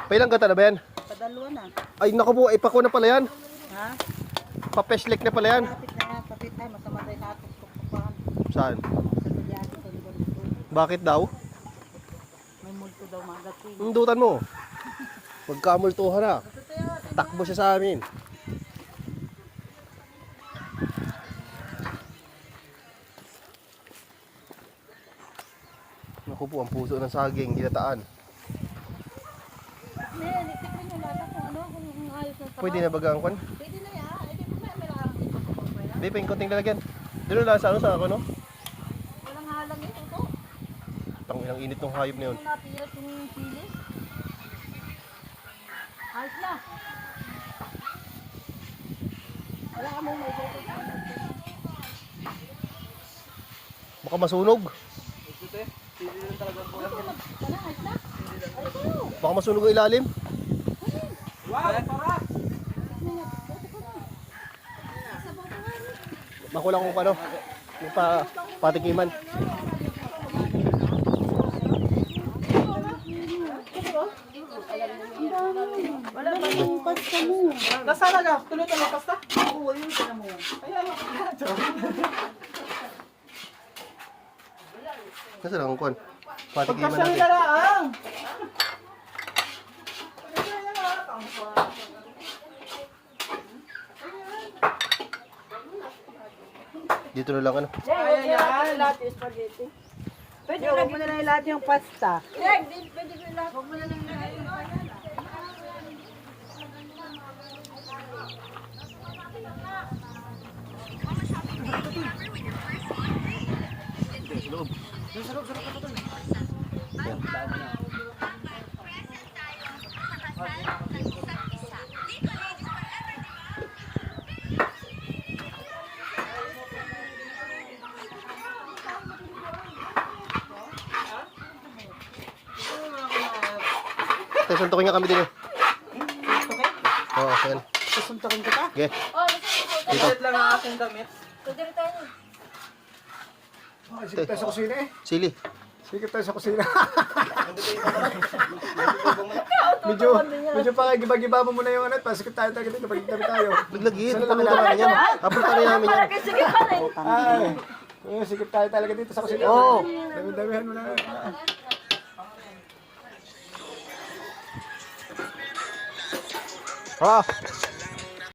Pailang gata na ba yan? Padalwa na. Ay naku po, ay pako na pala yan. Ha? Papeslik na pala yan. Kapit na yan. Kapit na. Masama tayo natin. Tukupahan. Saan? Sa tulyado. Sa lugar ito. Bakit daw? May multo daw magating. Hindutan mo. Magkamultuhan na. Takbo siya sa amin. Naku po, ang puso ng saging, ginataan. Pwede na baga ang kwan? Pwede na yan. Pwede pa may lang ito. Di, pingkuting lalagyan. Doon lang sa ano, sa ako, no? Walang halang ito to. Tanginang init ng hayop na yun. Kung napirat yung sili. Ayos na. Wala ka mong may dito. Baka masunog. Baka masunog ang ilalim. Makulang kung paano. Yung patikiman. Wala ba yung pasta mo? Nasaan na ka? Tuloy ka ng pasta? Oo, yun ka na mo. Kasi lang ang kwan. Patikiman Pagkasya natin. nila lang. Dito na lang ano. Ayan yan. Lahat yung spaghetti. Pwede huwag mo na lang lahat yung pasta. Pwede ko lahat. Huwag mo na lang lahat yung pasta. Tayo, suntukin nga kami din eh. Oo, ayan. Susuntakin kita. Okay. Dito. Dito lang ang aking damit. Sikip tayo sa kusina eh. Sili. Sikip tayo sa kusina. medyo pakigiba-giba mo muna yung ano. Pasikip tayo dito. Pagkitabi tayo. Maglagit. Paluto namin yan. Papunta rin namin yan. Ay, sikip tayo talaga dito sa kusina. Oo. Dami-damihan mo na. Ah.